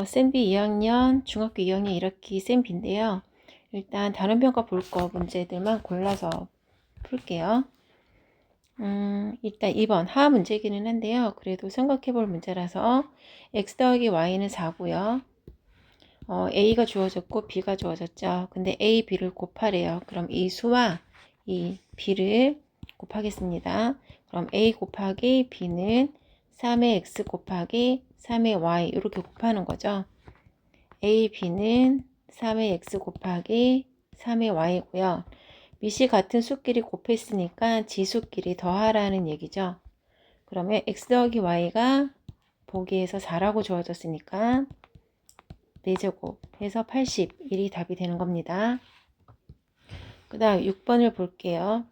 쌤비 2학년, 중학교 2학년 1학기 쌤비인데요. 일단 단원평가 볼 거 문제들만 골라서 풀게요. 일단 2번 하하 문제이기는 한데요. 그래도 생각해 볼 문제라서 x 더하기 y는 4고요. a가 주어졌고 b가 주어졌죠. 근데 a, b를 곱하래요. 그럼 이 수와 이 b를 곱하겠습니다. 그럼 a 곱하기 b는 3의 x 곱하기 3의 y 이렇게 곱하는 거죠. a, b는 3의 x 곱하기 3의 y고요. 밑이 같은 수끼리 곱했으니까 지수끼리 더하라는 얘기죠. 그러면 x 더하기 y가 보기에서 4라고 주어졌으니까 4제곱 해서 81이 답이 되는 겁니다. 그 다음 6번을 볼게요.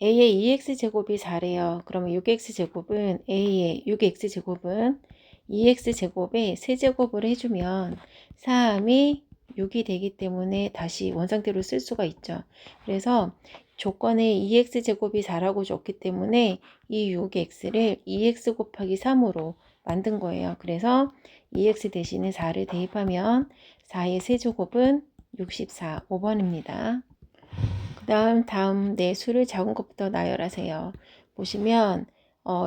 a의 2x제곱이 4래요. 그러면 6x제곱은 a의 6x제곱은 2x제곱에 세제곱을 해주면 3이 6이 되기 때문에 다시 원상태로 쓸 수가 있죠. 그래서 조건에 2x제곱이 4라고 줬기 때문에 이 6x를 2x 곱하기 3으로 만든 거예요. 그래서 2x 대신에 4를 대입하면 4의 세제곱은 64, 5번입니다. 다음 네 수를 작은 것부터 나열하세요. 보시면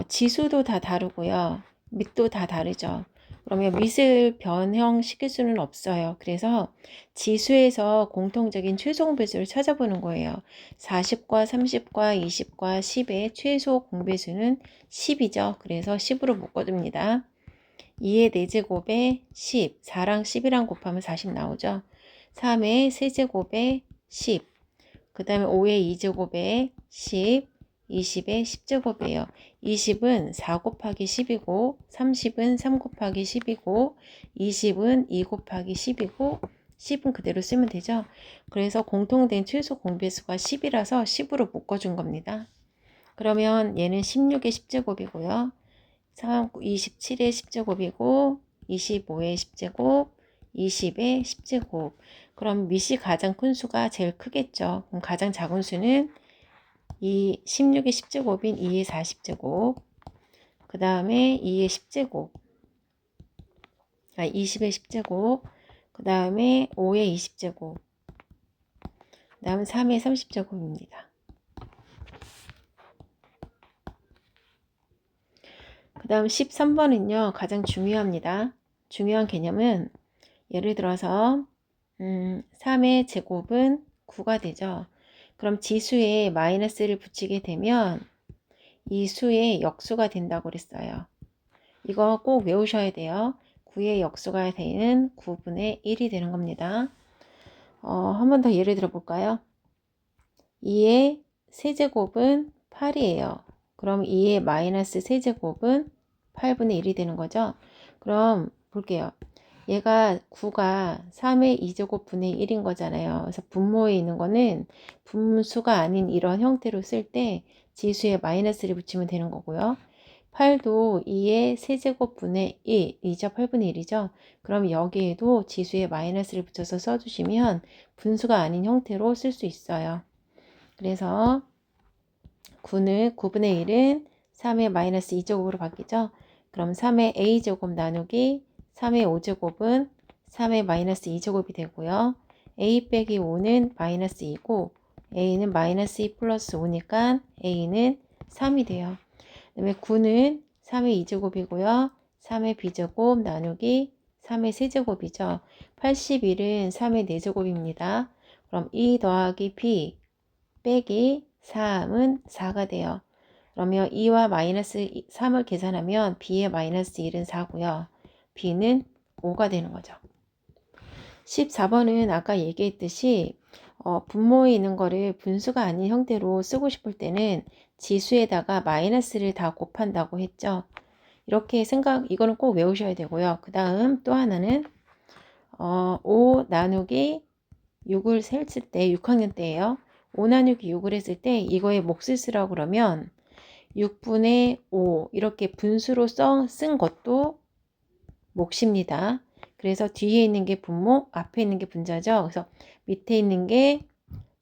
지수도 다 다르고요. 밑도 다 다르죠. 그러면 밑을 변형시킬 수는 없어요. 그래서 지수에서 공통적인 최소 공배수를 찾아보는 거예요. 40과 30과 20과 10의 최소 공배수는 10이죠. 그래서 10으로 묶어줍니다. 2의 4제곱에 10, 4랑 10이랑 곱하면 40 나오죠. 3의 세제곱에 10, 그 다음에 5의 2제곱에 10, 20의 10제곱이에요. 20은 4 곱하기 10이고 30은 3 곱하기 10이고 20은 2 곱하기 10이고 10은 그대로 쓰면 되죠. 그래서 공통된 최소 공배수가 10이라서 10으로 묶어준 겁니다. 그러면 얘는 16의 10제곱이고요. 27의 10제곱이고 25의 10제곱, 20의 10제곱. 그럼 밑이 가장 큰 수가 제일 크겠죠. 그럼 가장 작은 수는 이 16의 10제곱인 2의 40제곱. 그 다음에 2의 10제곱. 20의 10제곱. 그 다음에 5의 20제곱. 그 다음 3의 30제곱입니다. 그 다음 13번은요. 가장 중요합니다. 중요한 개념은 예를 들어서 3의 제곱은 9가 되죠. 그럼 지수에 마이너스를 붙이게 되면 이 수의 역수가 된다고 그랬어요. 이거 꼭 외우셔야 돼요. 9의 역수가 되는 9분의 1이 되는 겁니다. 한 번 더 예를 들어 볼까요? 2의 세제곱은 8이에요. 그럼 2의 마이너스 세제곱은 8분의 1이 되는 거죠. 그럼 볼게요. 얘가 9가 3의 2제곱 분의 1인 거잖아요. 그래서 분모에 있는 거는 분수가 아닌 이런 형태로 쓸 때 지수에 마이너스를 붙이면 되는 거고요. 8도 2의 세제곱 분의 1이죠. 8분의 1이죠. 그럼 여기에도 지수에 마이너스를 붙여서 써주시면 분수가 아닌 형태로 쓸 수 있어요. 그래서 9분의 1은 3의 마이너스 2제곱으로 바뀌죠. 그럼 3의 a제곱 나누기 3의 5제곱은 3의 마이너스 2제곱이 되고요. a 빼기 5는 마이너스 2고 a는 마이너스 2 플러스 5니까 a는 3이 돼요. 그 다음에 9는 3의 2제곱이고요. 3의 b제곱 나누기 3의 세제곱이죠. 81은 3의 4제곱입니다. 그럼 2 더하기 b 빼기 3은 4가 돼요. 그러면 2와 마이너스 3을 계산하면 b의 마이너스 1은 4고요. b는 5가 되는 거죠. 14번은 아까 얘기했듯이 분모에 있는 거를 분수가 아닌 형태로 쓰고 싶을 때는 지수에다가 마이너스를 다 곱한다고 했죠. 이렇게 이거는 꼭 외우셔야 되고요. 그 다음 또 하나는 5 나누기 6을 셀 때 6학년 때예요. 5 나누기 6을 했을 때 이거에 몫을 쓰라고 그러면 6분의 5 이렇게 분수로 쓴 것도 몫입니다. 그래서 뒤에 있는 게 분모, 앞에 있는 게 분자죠. 그래서 밑에 있는 게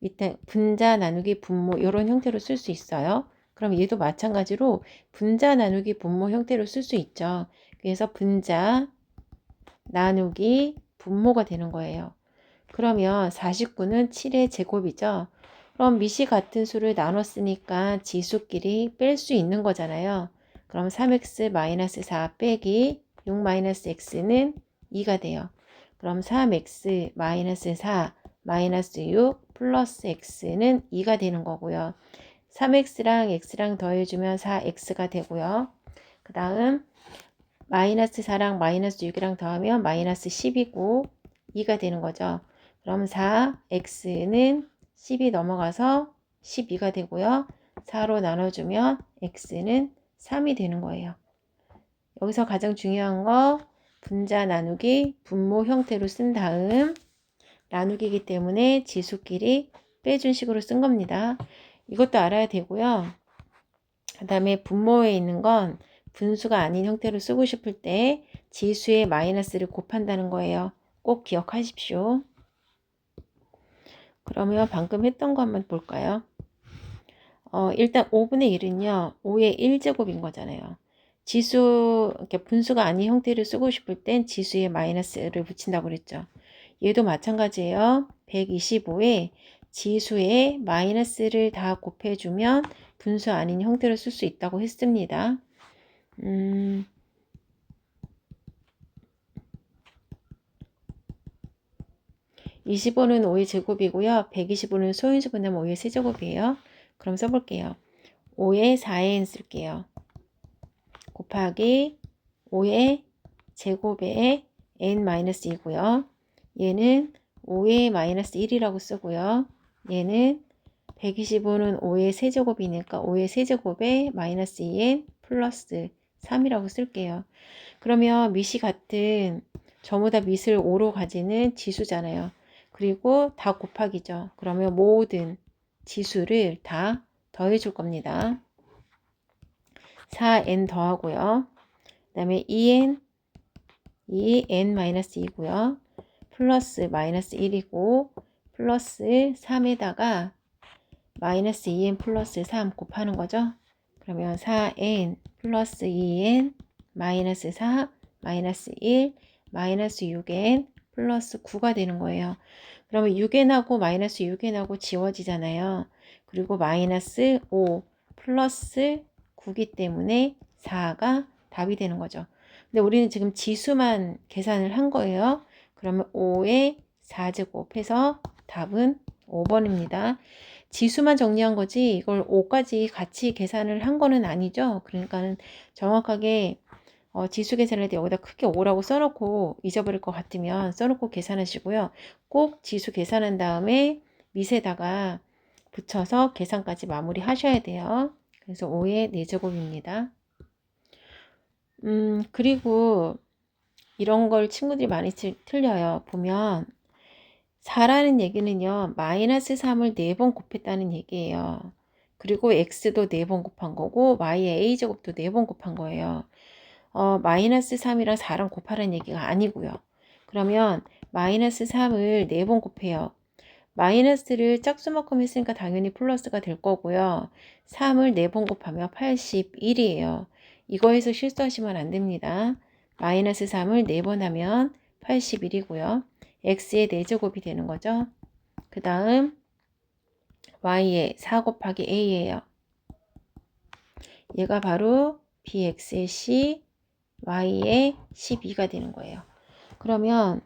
밑에 분자 나누기 분모 이런 형태로 쓸 수 있어요. 그럼 얘도 마찬가지로 분자 나누기 분모 형태로 쓸 수 있죠. 그래서 분자 나누기 분모가 되는 거예요. 그러면 49는 7의 제곱이죠. 그럼 밑이 같은 수를 나눴으니까 지수끼리 뺄 수 있는 거잖아요. 그럼 3x-4 빼기 6-x는 2가 돼요. 그럼 3x-4 6 플러스 x는 2가 되는 거고요. 3x랑 x랑 더해주면 4x가 되고요. 그 다음 마이너스 4랑 마이너스 6이랑 더하면 마이너스 10이고 2가 되는 거죠. 그럼 4x는 10이 넘어가서 12가 되고요. 4로 나눠주면 x는 3이 되는 거예요. 여기서 가장 중요한 거 분자 나누기 분모 형태로 쓴 다음 나누기이기 때문에 지수끼리 빼준 식으로 쓴 겁니다. 이것도 알아야 되고요. 그 다음에 분모에 있는 건 분수가 아닌 형태로 쓰고 싶을 때 지수에 마이너스를 곱한다는 거예요. 꼭 기억하십시오. 그러면 방금 했던 거 한번 볼까요? 일단 5분의 1은요. 5의 1제곱인 거잖아요. 지수, 이렇게 분수가 아닌 형태를 쓰고 싶을 땐 지수에 마이너스를 붙인다고 그랬죠. 얘도 마찬가지예요. 125에 지수에 마이너스를 다 곱해주면 분수 아닌 형태로 쓸 수 있다고 했습니다. 25는 5의 제곱이고요. 125는 소인수 분하면 5의 세제곱이에요. 그럼 써볼게요. 5의 4n 쓸게요. 곱하기 5의 제곱에 n-2고요. 얘는 5의 마이너스 1이라고 쓰고요. 얘는 125는 5의 세제곱이니까 5의 세제곱에 마이너스 2n 플러스 3이라고 쓸게요. 그러면 밑이 같은 전부 다 밑을 5로 가지는 지수잖아요. 그리고 다 곱하기죠. 그러면 모든 지수를 다 더해줄 겁니다. 4n 더하고요. 그 다음에 2n, 2n-2고요. 플러스 마이너스 1이고 플러스 3에다가 마이너스 2n 플러스 3 곱하는 거죠. 그러면 4n 플러스 2n 마이너스 4 마이너스 1 마이너스 6n 플러스 9가 되는 거예요. 그러면 6n하고 마이너스 6n하고 지워지잖아요. 그리고 마이너스 5 플러스 9기 때문에 4가 답이 되는 거죠. 근데 우리는 지금 지수만 계산을 한 거예요. 그러면 5의 4제곱 해서 답은 5번입니다. 지수만 정리한 거지 이걸 5까지 같이 계산을 한 거는 아니죠. 그러니까는 정확하게 지수 계산할 때 여기다 크게 5라고 써놓고 잊어버릴 것 같으면 써놓고 계산하시고요. 꼭 지수 계산한 다음에 밑에다가 붙여서 계산까지 마무리 하셔야 돼요. 그래서 5의 4제곱입니다. 그리고 이런 걸 친구들이 많이 틀려요. 보면 4라는 얘기는요. 마이너스 3을 4번 곱했다는 얘기예요. 그리고 x도 4번 곱한 거고 y의 a제곱도 4번 곱한 거예요. 마이너스 3이랑 4랑 곱하라는 얘기가 아니고요. 그러면 마이너스 3을 4번 곱해요. 마이너스를 짝수만큼 했으니까 당연히 플러스가 될 거고요. 3을 4번 곱하면 81이에요. 이거에서 실수하시면 안 됩니다. 마이너스 3을 4번 하면 81이고요. x의 4제곱이 되는 거죠. 그 다음 y의 4 곱하기 a예요. 얘가 바로 bx의 c, y의 12가 되는 거예요. 그러면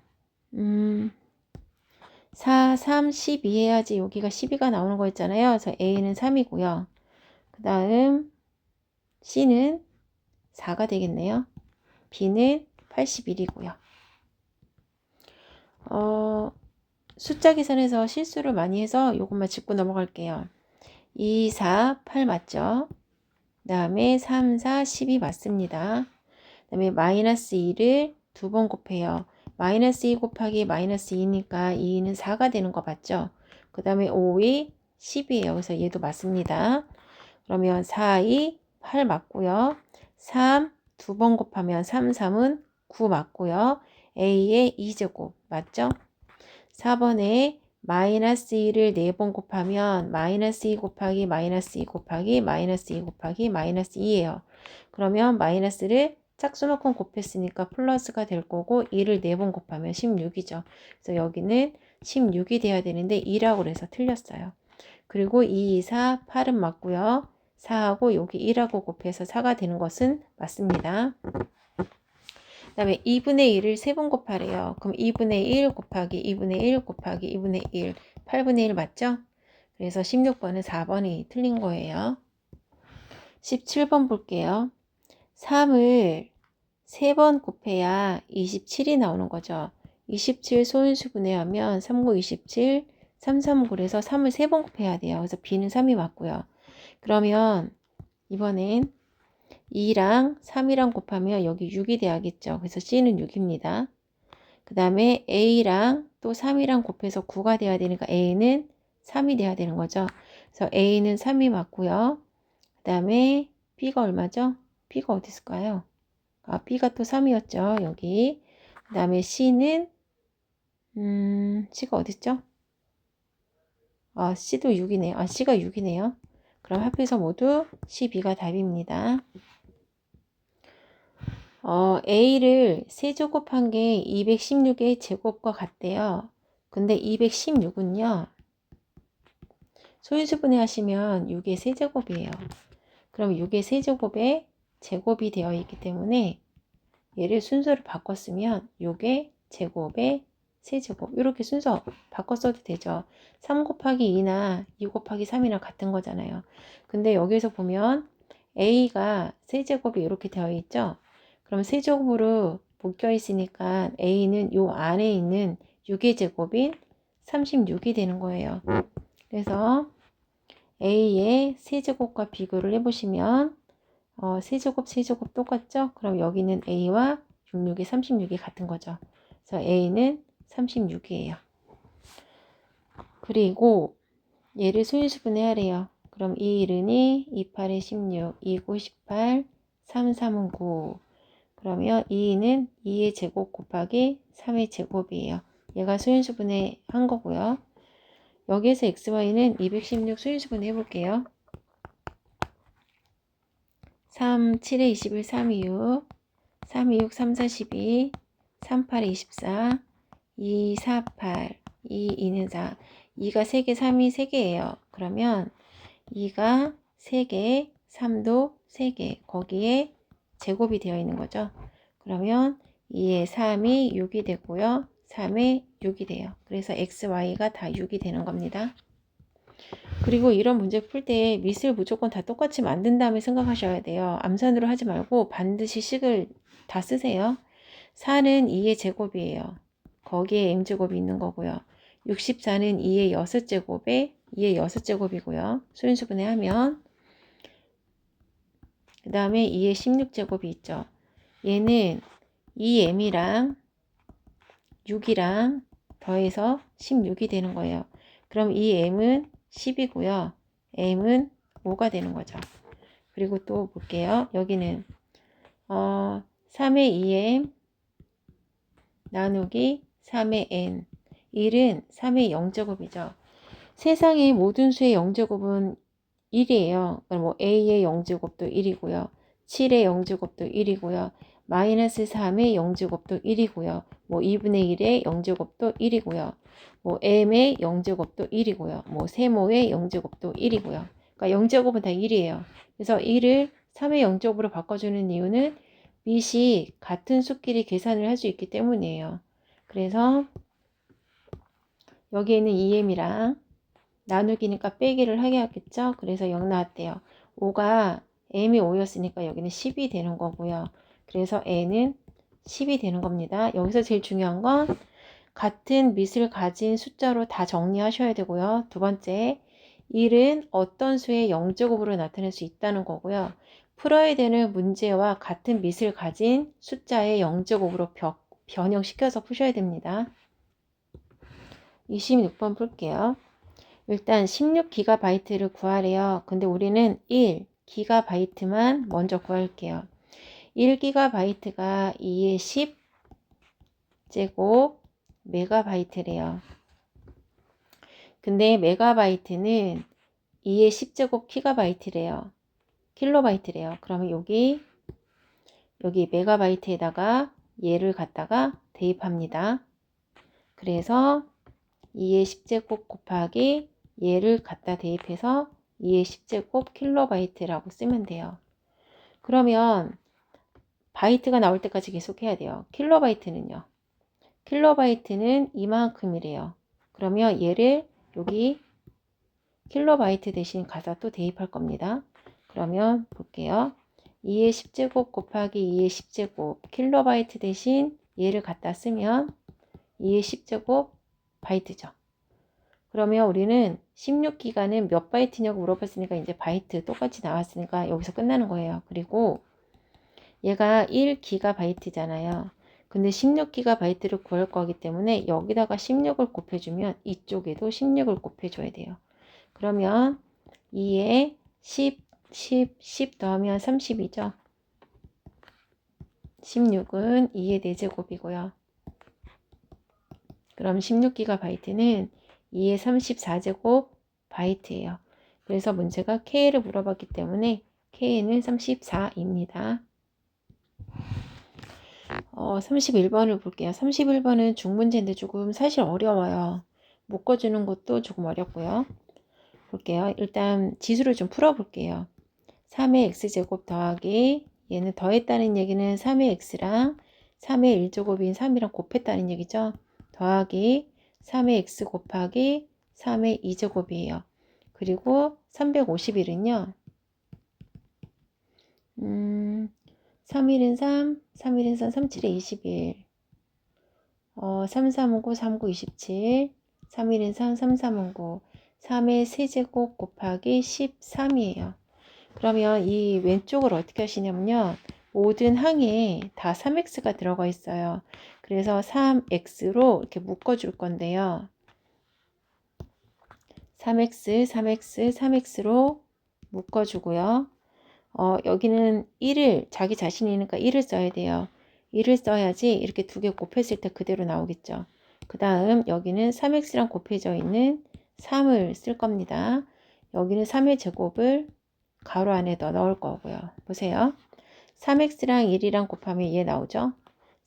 4, 3, 12 해야지 여기가 12가 나오는 거였잖아요. 그래서 a는 3이고요. 그 다음 c는 4가 되겠네요. b는 81이고요. 숫자 계산에서 실수를 많이 해서 이것만 짚고 넘어갈게요. 2, 4, 8 맞죠? 그 다음에 3, 4, 12 맞습니다. 그 다음에 마이너스 2를 2번 곱해요. 마이너스 2 곱하기 마이너스 2니까 2는 4가 되는 거 맞죠? 그 다음에 5이 10이에요. 그래서 얘도 맞습니다. 그러면 4, 2, 8 맞고요. 3, 2번 곱하면 3, 3은 9 맞고요. a의 2제곱 맞죠? 4번에 마이너스 2를 4번 곱하면 마이너스 2 곱하기 마이너스 2 곱하기 마이너스 2 곱하기 마이너스 2예요. 그러면 마이너스를 짝수만큼 곱했으니까 플러스가 될 거고 2를 4번 곱하면 16이죠. 그래서 여기는 16이 돼야 되는데 2라고 그래서 틀렸어요. 그리고 2, 4, 8은 맞고요. 4하고 여기 1하고 곱해서 4가 되는 것은 맞습니다. 그 다음에 2분의 1을 3번 곱하래요. 그럼 2분의 1 곱하기 2분의 1 곱하기 2분의 1, 8분의 1 맞죠? 그래서 16번은 4번이 틀린 거예요. 17번 볼게요. 3을 3번 곱해야 27이 나오는 거죠. 27 소인수분해하면 3구 27, 3, 3, 9에서 3을 3번 곱해야 돼요. 그래서 B는 3이 맞고요. 그러면 이번엔 2랑 3이랑 곱하면 여기 6이 돼야겠죠. 그래서 C는 6입니다. 그 다음에 A랑 또 3이랑 곱해서 9가 돼야 되니까 A는 3이 돼야 되는 거죠. 그래서 A는 3이 맞고요. 그 다음에 B가 얼마죠? B가 어디 있을까요? B가 또 3이었죠. 여기. 그 다음에 C는 C가 어디 있죠? C도 6이네요. C가 6이네요. 그럼 합해서 모두 C, B가 답입니다. A를 세제곱한 게 216의 제곱과 같대요. 근데 216은요. 소인수분해 하시면 6의 세제곱이에요. 그럼 6의 세제곱에 제곱이 되어 있기 때문에 얘를 순서를 바꿨으면 6의 제곱에 세제곱 이렇게 순서 바꿔 써도 되죠. 3 곱하기 2나 2 곱하기 3이나 같은 거잖아요. 근데 여기서 보면 A가 세제곱이 이렇게 되어 있죠. 그럼 세제곱으로 묶여 있으니까 A는 요 안에 있는 6의 제곱인 36이 되는 거예요. 그래서 A의 세제곱과 비교를 해보시면 세제곱, 세제곱 똑같죠? 그럼 여기는 A와 66이 36이 같은 거죠. 그래서 A는 36이에요. 그리고 얘를 소인수분해 하래요. 그럼 2, 1이 2, 8에 16, 2, 9, 18, 3, 3은 9. 그러면 2는 2의 제곱 곱하기 3의 제곱이에요. 얘가 소인수분해 한 거고요. 여기에서 XY는 216 소인수분해 해볼게요. 3, 7에 21, 3, 2, 6, 3, 2, 6, 3, 4, 12, 3, 8에 24, 2, 4, 8, 2, 2는 4. 2가 3개, 3이 3개예요. 그러면 2가 3개, 3도 3개. 거기에 제곱이 되어 있는 거죠. 그러면 2에 3이 6이 되고요. 3에 6이 돼요. 그래서 x, y가 다 6이 되는 겁니다. 그리고 이런 문제 풀 때 밑을 무조건 다 똑같이 만든 다음에 생각하셔야 돼요. 암산으로 하지 말고 반드시 식을 다 쓰세요. 4는 2의 제곱이에요. 거기에 m제곱이 있는 거고요. 64는 2의 6제곱에 2의 6제곱이고요. 소인수분해 하면 그 다음에 2의 16제곱이 있죠. 얘는 2m이랑 6이랑 더해서 16이 되는 거예요. 그럼 이 m은 10이고요. m은 5가 되는 거죠. 그리고 또 볼게요. 여기는 3의 2m 나누기 3의 n 1은 3의 0제곱이죠. 세상의 모든 수의 0제곱은 1이에요. 뭐 a의 0제곱도 1이고요. 7의 0제곱도 1이고요. 마이너스 3의 0제곱도 1이고요. 뭐 2분의 1의 0제곱도 1이고요. 뭐 m의 0제곱도 1이고요. 뭐 세모의 0제곱도 1이고요. 그러니까 0제곱은 다 1이에요. 그래서 1을 3의 0제곱으로 바꿔주는 이유는 밑이 같은 수끼리 계산을 할 수 있기 때문이에요. 그래서 여기에는 2m이랑 나누기니까 빼기를 하게 하겠죠. 그래서 0 나왔대요. 5가 m이 5였으니까 여기는 10이 되는 거고요. 그래서 n은 10이 되는 겁니다. 여기서 제일 중요한 건 같은 밑을 가진 숫자로 다 정리하셔야 되고요. 두 번째, 1은 어떤 수의 0제곱으로 나타낼 수 있다는 거고요. 풀어야 되는 문제와 같은 밑을 가진 숫자의 0제곱으로 변형시켜서 푸셔야 됩니다. 26번 풀게요. 일단 16GB를 구하래요. 근데 우리는 1GB만 먼저 구할게요. 1GB가 2의 10제곱 메가바이트래요. 근데 메가바이트는 2의 10제곱 키가바이트래요. 킬로바이트래요. 그러면 여기 여기 메가바이트에다가 얘를 갖다가 대입합니다. 그래서 2의 10제곱 곱하기 얘를 갖다 대입해서 2의 10제곱 킬로바이트라고 쓰면 돼요. 그러면 바이트가 나올 때까지 계속 해야 돼요. 킬로바이트는요. 킬로바이트는 이만큼이래요. 그러면 얘를 여기 킬로바이트 대신 가서 또 대입할 겁니다. 그러면 볼게요. 2의 10제곱 곱하기 2의 10제곱 킬로바이트 대신 얘를 갖다 쓰면 2의 10제곱 바이트죠. 그러면 우리는 16기가는 몇 바이트냐고 물어봤으니까 이제 바이트 똑같이 나왔으니까 여기서 끝나는 거예요. 그리고 얘가 1기가바이트잖아요. 근데 16기가바이트를 구할 거기 때문에 여기다가 16을 곱해주면 이쪽에도 16을 곱해줘야 돼요. 그러면 2에 10 더하면 30이죠. 16은 2의 4제곱이고요. 그럼 16기가바이트는 2의 34제곱 바이트예요. 그래서 문제가 K를 물어봤기 때문에 K는 34입니다. 31번을 볼게요. 31번은 중문제인데 조금 사실 어려워요. 묶어주는 것도 조금 어렵고요. 볼게요. 일단 지수를 좀 풀어볼게요. 3의 x제곱 더하기 얘는 더했다는 얘기는 3의 x랑 3의 1제곱인 3이랑 곱했다는 얘기죠. 더하기 3의 x 곱하기 3의 2제곱이에요. 그리고 351은요. 3일은 3, 3일은 3, 37에 21. 3, 3은 9, 3, 9, 27. 3일은 3, 3, 3은 9. 3의 세제곱 곱하기 13이에요. 그러면 이 왼쪽을 어떻게 하시냐면요. 모든 항에 다 3x가 들어가 있어요. 그래서 3x로 이렇게 묶어줄 건데요. 3x, 3x, 3x로 묶어주고요. 여기는 1을 자기 자신이니까 1을 써야 돼요. 1을 써야지 이렇게 두 개 곱했을 때 그대로 나오겠죠. 그 다음 여기는 3x랑 곱해져 있는 3을 쓸 겁니다. 여기는 3의 제곱을 가로 안에다 넣을 거고요. 보세요. 3x랑 1이랑 곱하면 얘 나오죠.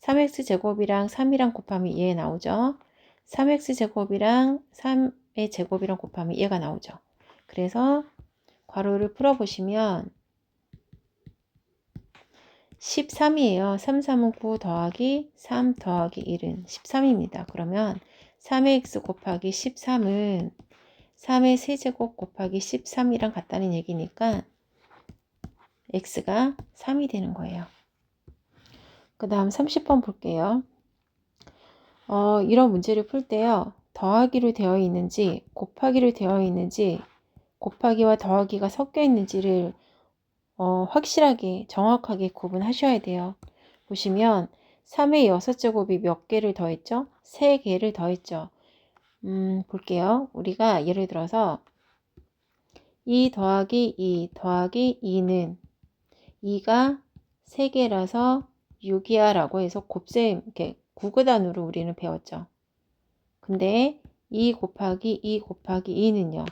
3x 제곱이랑 3이랑 곱하면 얘 나오죠. 3x 제곱이랑 3의 제곱이랑 곱하면 얘가 나오죠. 그래서 괄호를 풀어보시면 13이에요. 3, 3은 9 더하기 3 더하기 1은 13입니다. 그러면 3의 x 곱하기 13은 3의 세제곱 곱하기 13이랑 같다는 얘기니까 x가 3이 되는 거예요. 그 다음 30번 볼게요. 이런 문제를 풀 때요. 더하기로 되어 있는지 곱하기로 되어 있는지 곱하기와 더하기가 섞여 있는지를 확실하게 정확하게 구분하셔야 돼요. 보시면 3의 6제곱이 몇 개를 더했죠? 3개를 더했죠. 볼게요. 우리가 예를 들어서 2 더하기 2 더하기 2는 2가 3개라서 6이야 라고 해서 곱셈 이렇게 구구단으로 우리는 배웠죠. 근데 2 곱하기 2 곱하기 2는요.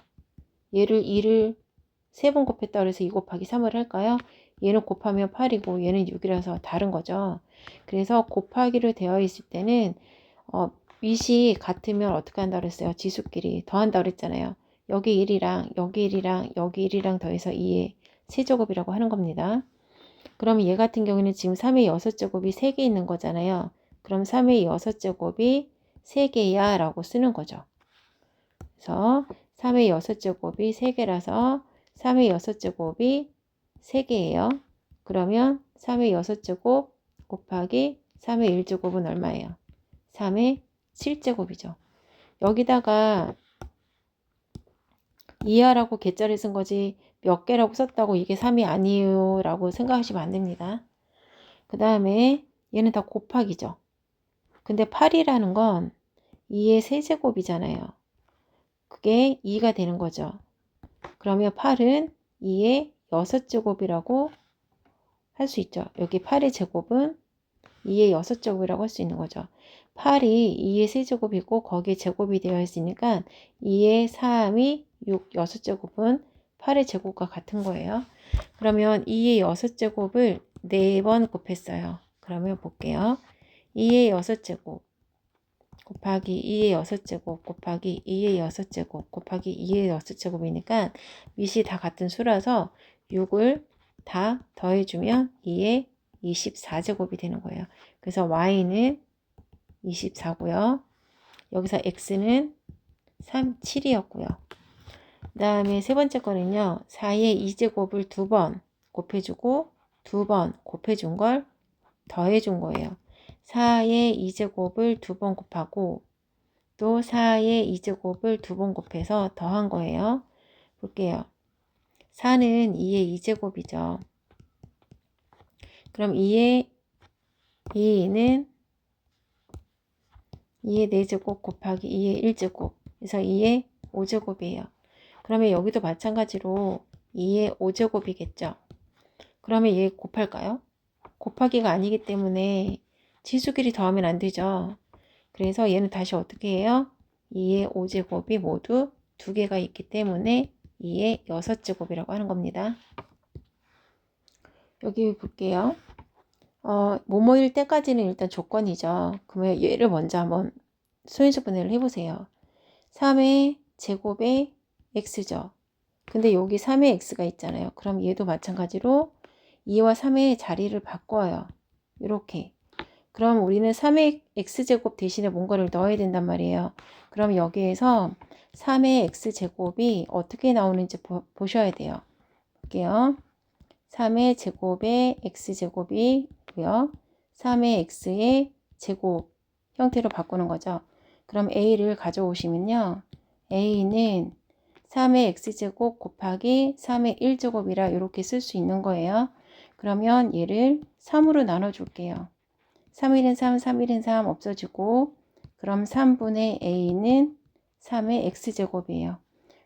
얘를 2를 3번 곱했다 그래서 2 곱하기 3을 할까요? 얘는 곱하면 8이고 얘는 6이라서 다른 거죠. 그래서 곱하기로 되어 있을 때는 밑이 같으면 어떻게 한다 그랬어요? 지수끼리 더한다 그랬잖아요. 여기 1이랑 여기 1이랑 여기 1이랑 더해서 2의 세제곱이라고 하는 겁니다. 그럼 얘 같은 경우는 지금 3의 6제곱이 3개 있는 거잖아요. 그럼 3의 6제곱이 3개야 라고 쓰는 거죠. 그래서 3의 6제곱이 3개라서 3의 6제곱이 3개예요. 그러면 3의 6제곱 곱하기 3의 1제곱은 얼마예요? 3의 7제곱이죠. 여기다가 이하라고 개짜를 쓴 거지 몇 개라고 썼다고 이게 3이 아니에요 라고 생각하시면 안 됩니다. 그 다음에 얘는 다 곱하기죠. 근데 8이라는 건 2의 세제곱이잖아요. 그게 2가 되는 거죠. 그러면 8은 2의 6제곱이라고 할 수 있죠. 여기 8의 제곱은 2의 6제곱이라고 할 수 있는 거죠. 8이 2의 세제곱이고 거기에 제곱이 되어 있으니까 2의 3이 6, 6제곱은 8의 제곱과 같은 거예요. 그러면 2의 6제곱을 4번 곱했어요. 그러면 볼게요. 2의 6제곱 곱하기 2의 6제곱 곱하기 2의 6제곱 곱하기 2의 6제곱이니까 밑이 다 같은 수라서 6을 다 더해주면 2의 24제곱이 되는 거예요. 그래서 y는 24고요. 여기서 x는 7이었고요. 그 다음에 세 번째 거는요. 4의 2제곱을 2번 곱해주고 2번 곱해준 걸 더해준 거예요. 4의 2제곱을 2번 곱하고 또 4의 2제곱을 2번 곱해서 더한 거예요. 볼게요. 4는 2의 2제곱이죠. 그럼 2의 2는 2의 4제곱 곱하기 2의 1제곱 그래서 2의 5제곱이에요. 그러면 여기도 마찬가지로 2의 5제곱이겠죠. 그러면 얘 곱할까요? 곱하기가 아니기 때문에 지수끼리 더하면 안 되죠. 그래서 얘는 다시 어떻게 해요? 2의 5제곱이 모두 2개가 있기 때문에 2의 6제곱이라고 하는 겁니다. 여기 볼게요. 뭐뭐일 때까지는 일단 조건이죠. 그러면 얘를 먼저 한번 소인수분해를 해보세요. 3의 제곱의 x죠. 근데 여기 3의 x가 있잖아요. 그럼 얘도 마찬가지로 2와 3의 자리를 바꿔요. 이렇게. 그럼 우리는 3의 x제곱 대신에 뭔가를 넣어야 된단 말이에요. 그럼 여기에서 3의 x제곱이 어떻게 나오는지 보셔야 돼요. 볼게요. 3의 제곱의 x제곱이고요. 3의 x의 제곱 형태로 바꾸는 거죠. 그럼 a를 가져오시면요. a는 3의 x제곱 곱하기 3의 1제곱이라 이렇게 쓸 수 있는 거예요. 그러면 얘를 3으로 나눠줄게요. 3일은 3, 3일은 3 없어지고 그럼 3분의 a는 3의 x제곱이에요.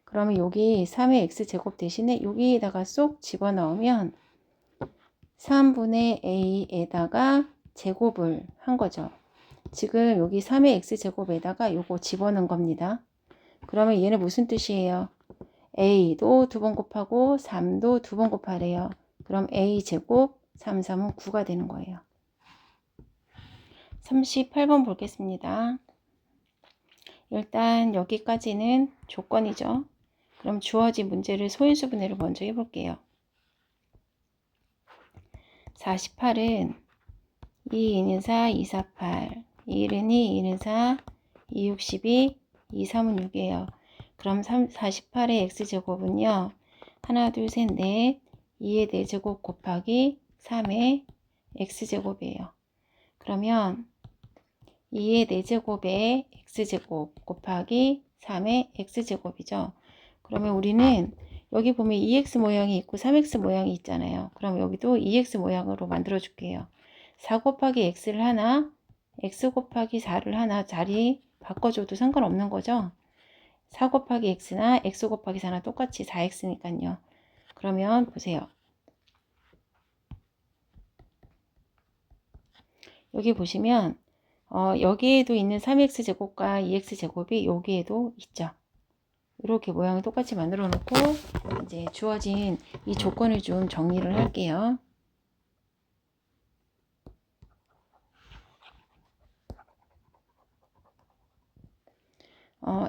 그러면 여기 3의 x제곱 대신에 여기에다가 쏙 집어넣으면 3분의 a에다가 제곱을 한 거죠. 지금 여기 3의 x제곱에다가 요거 집어넣은 겁니다. 그러면 얘는 무슨 뜻이에요? a도 2번 곱하고 3도 2번 곱하래요. 그럼 a제곱 3, 3은 9가 되는 거예요. 38번 보겠습니다. 일단 여기까지는 조건이죠. 그럼 주어진 문제를 소인수분해를 먼저 해볼게요. 48은 2, 2는 4, 2, 4, 8 2는 2, 2는 4, 2, 6, 12, 2, 3은 6이에요. 그럼 48의 x제곱은요. 하나, 둘, 셋, 넷 2의 4제곱 곱하기 3의 x제곱이에요. 그러면 2의 4제곱의 x제곱 곱하기 3의 x제곱이죠. 그러면 우리는 여기 보면 2x 모양이 있고 3x 모양이 있잖아요. 그럼 여기도 2x 모양으로 만들어 줄게요. 4 곱하기 x를 하나, x 곱하기 4를 하나 자리 바꿔줘도 상관없는 거죠. 4 곱하기 x나 x 곱하기 4나 똑같이 4x니까요. 그러면 보세요. 여기 보시면 여기에도 있는 3x제곱과 2x제곱이 여기에도 있죠. 이렇게 모양을 똑같이 만들어 놓고 이제 주어진 이 조건을 좀 정리를 할게요.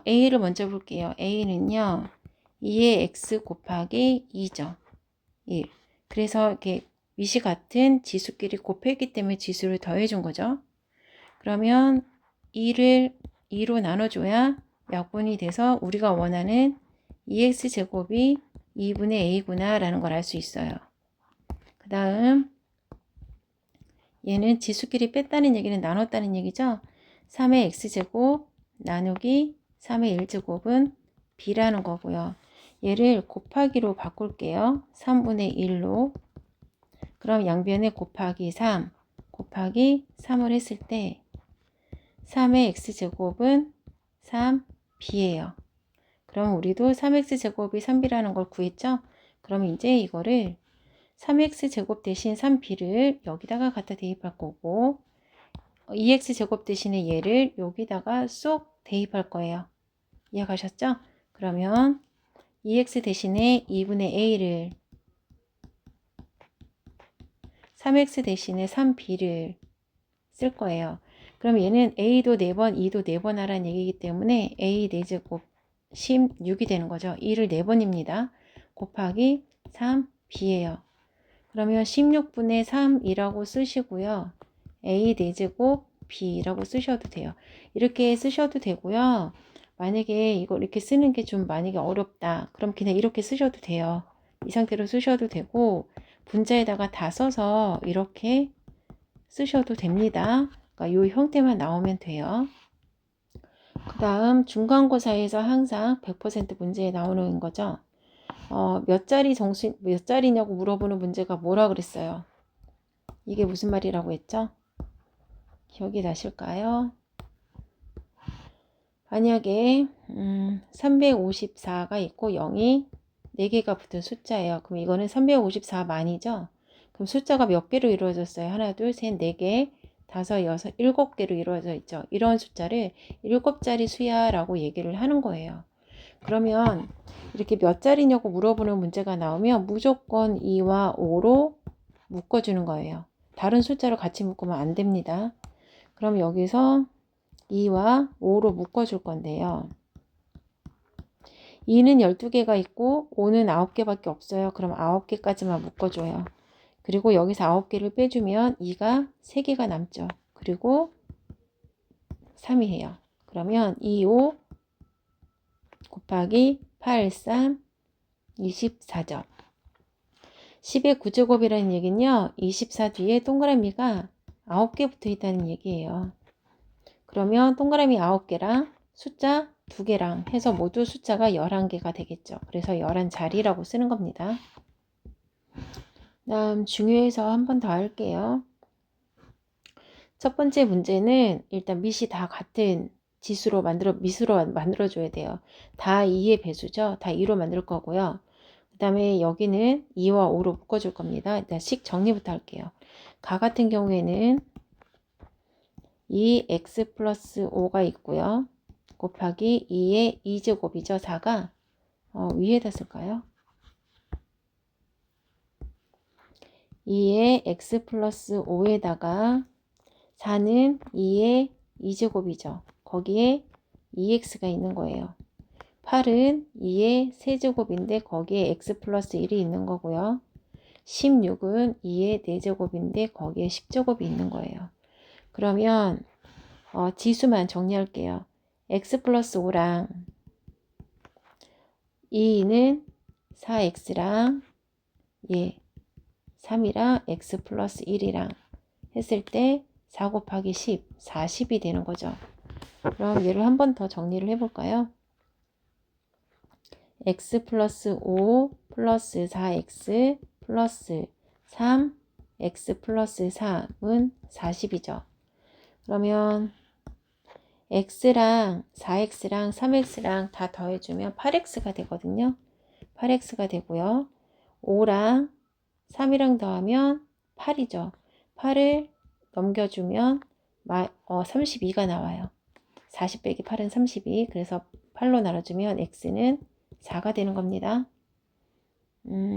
A를 먼저 볼게요. A는요. 2의 x 곱하기 2죠. 1. 그래서 이렇게 밑이 같은 지수끼리 곱했기 때문에 지수를 더해준 거죠. 그러면 2를 2로 나눠줘야 약분이 돼서 우리가 원하는 2x제곱이 2분의 a구나 라는 걸 알 수 있어요. 그 다음 얘는 지수끼리 뺐다는 얘기는 나눴다는 얘기죠. 3의 x제곱 나누기 3의 1제곱은 b라는 거고요. 얘를 곱하기로 바꿀게요. 3분의 1로. 그럼 양변에 곱하기 3 곱하기 3을 했을 때 3의 x제곱은 3b예요. 그럼 우리도 3x제곱이 3b라는 걸 구했죠? 그럼 이제 이거를 3x제곱 대신 3b를 여기다가 갖다 대입할 거고 2x제곱 대신에 얘를 여기다가 쏙 대입할 거예요. 이해가셨죠? 그러면 2x 대신에 2분의 a를 3x 대신에 3b를 쓸 거예요. 그럼 얘는 a도 4번, 2도 4번 하라는 얘기이기 때문에 a 4제곱 16이 되는 거죠. 2를 4번입니다. 곱하기 3b예요. 그러면 16분의 3이라고 쓰시고요. a 4제곱 b라고 쓰셔도 돼요. 이렇게 쓰셔도 되고요. 만약에 이걸 이렇게 쓰는 게 좀 만약에 어렵다. 그럼 그냥 이렇게 쓰셔도 돼요. 이 상태로 쓰셔도 되고 분자에다가 다 써서 이렇게 쓰셔도 됩니다. 그러니까 이 형태만 나오면 돼요. 그 다음 중간고사에서 항상 100% 문제에 나오는 거죠. 몇 자리냐고 물어보는 문제가 뭐라 그랬어요? 이게 무슨 말이라고 했죠? 기억이 나실까요? 만약에 354가 있고 0이 4개가 붙은 숫자예요. 그럼 이거는 354만이죠? 그럼 숫자가 몇 개로 이루어졌어요? 하나, 둘, 셋, 4개, 5, 6, 7개로 이루어져 있죠. 이런 숫자를 7자리 수야라고 얘기를 하는 거예요. 그러면 이렇게 몇 자리냐고 물어보는 문제가 나오면 무조건 2와 5로 묶어주는 거예요. 다른 숫자를 같이 묶으면 안 됩니다. 그럼 여기서 2와 5로 묶어줄 건데요. 2는 12개가 있고 5는 9개밖에 없어요. 그럼 9개까지만 묶어줘요. 그리고 여기서 9개를 빼주면 2가 3개가 남죠. 그리고 3이 해요. 그러면 2, 5 곱하기 8, 3, 24죠. 10의 9제곱이라는 얘기는요. 24 뒤에 동그라미가 9개 붙어 있다는 얘기예요. 그러면 동그라미 9개랑 숫자 2개랑 해서 모두 숫자가 11개가 되겠죠. 그래서 11자리라고 쓰는 겁니다. 다음 중요해서 한 번 더 할게요. 첫 번째 문제는 일단 밑이 다 같은 미수로 만들어줘야 돼요. 다 2의 배수죠. 다 2로 만들 거고요. 그 다음에 여기는 2와 5로 묶어줄 겁니다. 일단 식 정리부터 할게요. 가 같은 경우에는 2x 플러스 5가 있고요. 곱하기 2의 2제곱이죠. 4가 위에다 쓸까요? 2의 x 플러스 5에다가 4는 2의 2제곱이죠. 거기에 2x가 있는 거예요. 8은 2의 세제곱인데 거기에 x 플러스 1이 있는 거고요. 16은 2의 4제곱인데 거기에 10제곱이 있는 거예요. 그러면 지수만 정리할게요. x 플러스 5랑 2는 4x랑 3이랑 x 플러스 1이랑 했을 때 4 곱하기 10, 40이 되는 거죠. 그럼 얘를 한 번 더 정리를 해볼까요? x 플러스 5 플러스 4x 플러스 3 x 플러스 3은 40이죠. 그러면 x랑 4x랑 3x랑 다 더해주면 8x가 되거든요. 8x가 되고요. 5랑 3이랑 더하면 8이죠. 8을 넘겨주면 32가 나와요. 40 빼기 8은 32. 그래서 8로 나눠주면 x는 4가 되는 겁니다.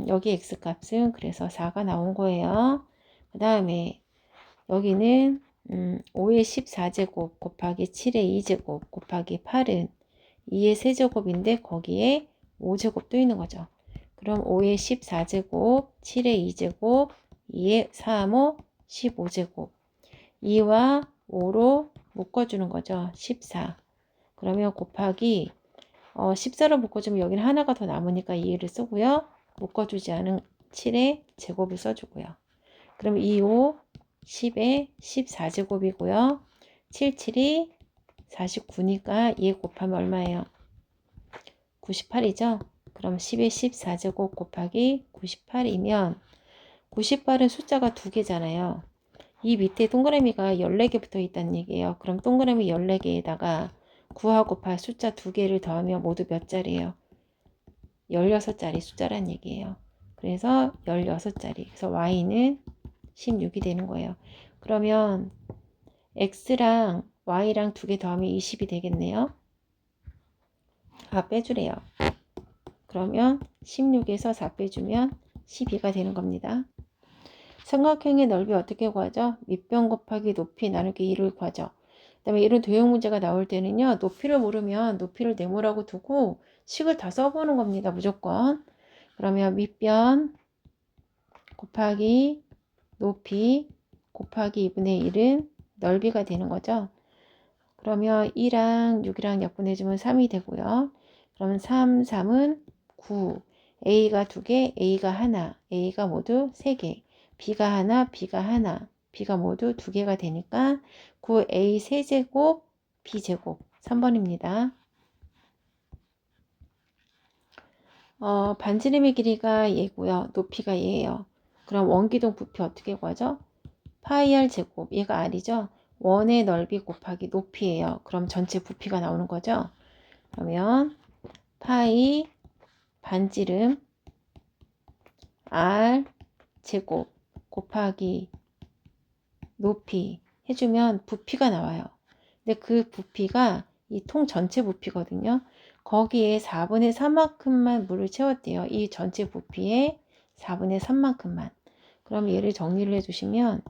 여기 x값은 그래서 4가 나온 거예요. 그 다음에 여기는 5의 14제곱 곱하기 7의 2제곱 곱하기 8은 2의 세제곱인데 거기에 5제곱도 있는 거죠. 그럼 5의 14제곱, 7의 2제곱, 2의 3호, 15제곱 2와 5로 묶어주는 거죠. 14. 그러면 곱하기 14로 묶어주면 여기는 하나가 더 남으니까 2를 쓰고요. 묶어주지 않은 7의 제곱을 써주고요. 그럼 2, 5, 10의 14제곱이고요. 7, 7이 49니까 2 곱하면 얼마예요? 98이죠? 그럼 10의 14제곱 곱하기 98이면 98은 숫자가 2개잖아요. 이 밑에 동그라미가 14개 붙어 있다는 얘기예요. 그럼 동그라미 14개에다가 9하고 8 숫자 2개를 더하면 모두 몇 자리예요? 16자리 숫자란 얘기예요. 그래서 16자리. 그래서 y는 16이 되는 거예요. 그러면 x랑 y랑 2개 더하면 20이 되겠네요. 빼주래요. 그러면 16에서 4 빼주면 12가 되는 겁니다. 삼각형의 넓이 어떻게 구하죠? 밑변 곱하기 높이 나누기 2를 구하죠. 그 다음에 이런 도형 문제가 나올 때는요. 높이를 모르면 높이를 네모라고 두고 식을 다 써보는 겁니다. 무조건. 그러면 밑변 곱하기 높이 곱하기 2분의 1은 넓이가 되는 거죠. 그러면 2랑 6이랑 약분해주면 3이 되고요. 그러면 3, 3은 9. A가 2개, A가 하나, A가 모두 3개. B가 하나, B가 하나, B가 모두 2개가 되니까 9A 세제곱, B제곱 3번입니다. 반지름의 길이가 얘고요. 높이가 얘예요. 그럼 원기둥 부피 어떻게 구하죠? 파이 r 제곱, 얘가 r이죠. 원의 넓이 곱하기 높이예요. 그럼 전체 부피가 나오는 거죠. 그러면 파이 반지름 r 제곱 곱하기 높이 해주면 부피가 나와요. 근데 그 부피가 이 통 전체 부피거든요. 거기에 4분의 3만큼만 물을 채웠대요. 이 전체 부피의 4분의 3만큼만. 그럼 얘를 정리를 해주시면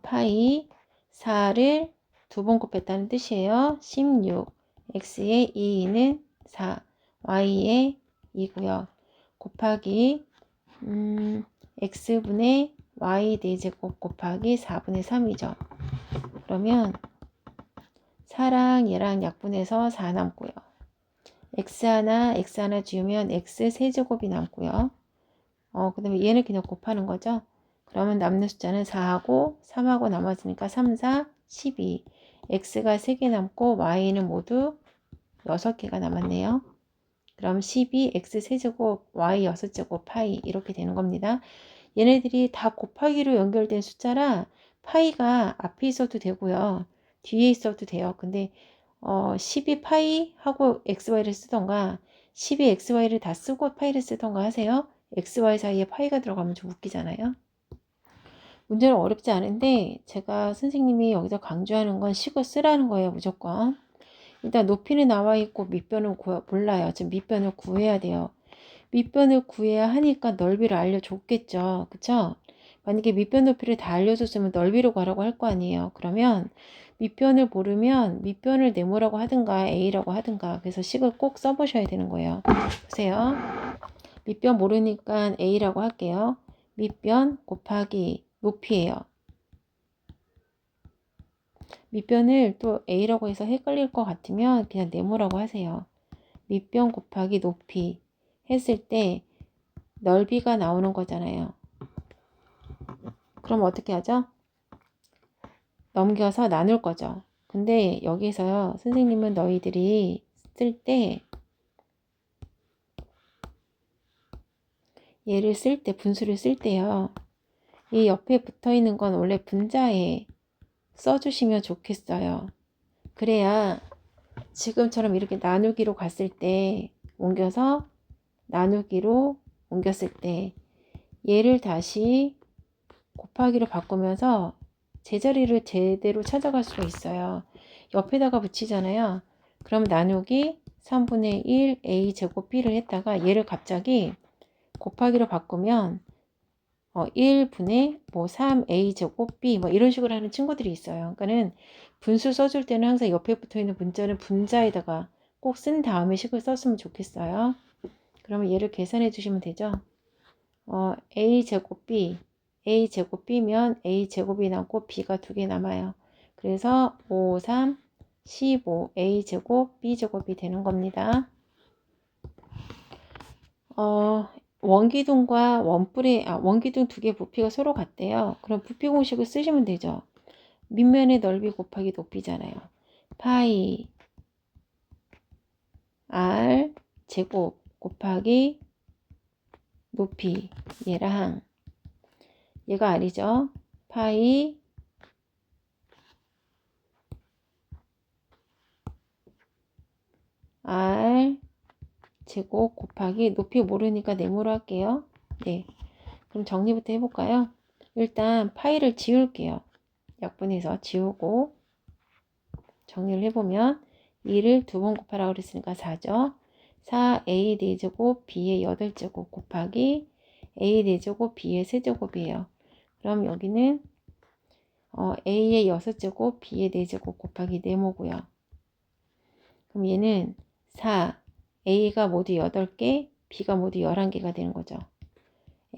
파이 4를 두 번 곱했다는 뜻이에요. 16. x의 2는 4. y의 2고요. 곱하기 x분의 y 4제곱 곱하기 4분의 3이죠. 그러면 4랑 얘랑 약분해서 4 남고요. x 하나 지우면 x 세제곱이 남고요. 그 다음에 얘는 그냥 곱하는 거죠. 그러면 남는 숫자는 4하고 3하고 남았으니까 3, 4, 12. x가 3개 남고 y는 모두 6개가 남았네요. 그럼 12, x 세제곱, y 6제곱, 파이 이렇게 되는 겁니다. 얘네들이 다 곱하기로 연결된 숫자라 파이가 앞에 있어도 되고요. 뒤에 있어도 돼요. 근데 12파이 하고 xy를 쓰던가 12xy를 다 쓰고 파이를 쓰던가 하세요. xy 사이에 파이가 들어가면 좀 웃기잖아요. 문제는 어렵지 않은데 제가 선생님이 여기서 강조하는 건 식을 쓰라는 거예요. 무조건. 일단 높이는 나와 있고 밑변은 몰라요. 지금 밑변을 구해야 돼요. 밑변을 구해야 하니까 넓이를 알려줬겠죠. 그쵸? 만약에 밑변 높이를 다 알려줬으면 넓이로 가라고 할 거 아니에요. 그러면 밑변을 모르면 밑변을 네모라고 하든가 A라고 하든가 그래서 식을 꼭 써보셔야 되는 거예요. 보세요. 밑변 모르니까 A라고 할게요. 밑변 곱하기 높이에요. 밑변을 또 A라고 해서 헷갈릴 것 같으면 그냥 네모라고 하세요. 밑변 곱하기 높이 했을 때 넓이가 나오는 거잖아요. 그럼 어떻게 하죠? 넘겨서 나눌 거죠. 근데 여기서요. 선생님은 너희들이 쓸 때 얘를 쓸 때 분수를 쓸 때요. 이 옆에 붙어 있는 건 원래 분자에 써주시면 좋겠어요. 그래야 지금처럼 이렇게 나누기로 갔을 때 옮겨서 나누기로 옮겼을 때 얘를 다시 곱하기로 바꾸면서 제자리를 제대로 찾아갈 수가 있어요. 옆에다가 붙이잖아요. 그럼 나누기 3분의 1 a 제곱 b를 했다가 얘를 갑자기 곱하기로 바꾸면 1분의 3a 제곱 b 이런 식으로 하는 친구들이 있어요. 그러니까는 분수 써줄 때는 항상 옆에 붙어 있는 분자는 분자에다가 꼭 쓴 다음에 식을 썼으면 좋겠어요. 그러면 얘를 계산해 주시면 되죠. a 제곱 b a 제곱 b면 a 제곱이 남고 b가 2개 남아요. 그래서 5, 3, 15 a 제곱 b 제곱이 되는 겁니다. 원기둥과 원기둥 2개 부피가 서로 같대요. 그럼 부피 공식을 쓰시면 되죠. 밑면의 넓이 곱하기 높이잖아요. 파이 r 제곱 곱하기 높이 얘랑 얘가 r이죠. 파이 r 제곱 곱하기 높이 모르니까 네모로 할게요. 네. 그럼 정리부터 해볼까요? 일단 파이를 지울게요. 약분해서 지우고 정리를 해보면 2를 2번 곱하라고 그랬으니까 4죠. 4a 4제곱 b의 8제곱 곱하기 A 4제곱, B의 세제곱이에요. 그럼 여기는 A의 6제곱, B의 4제곱 곱하기 네모고요. 그럼 얘는 4, A가 모두 8개, B가 모두 11개가 되는 거죠.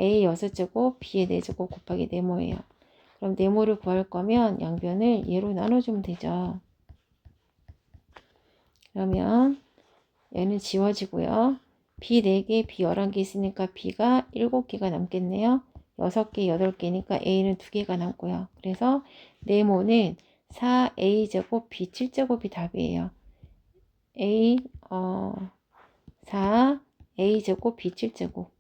A 6제곱, B의 4제곱 곱하기 네모예요. 그럼 네모를 구할 거면 양변을 얘로 나눠주면 되죠. 그러면 얘는 지워지고요. B 4개, B 11개 있으니까 B가 7개가 남겠네요. 6개, 8개니까 A는 2개가 남고요. 그래서 네모는 4A제곱, B 7제곱이 답이에요. A, 4A제곱, B 7제곱.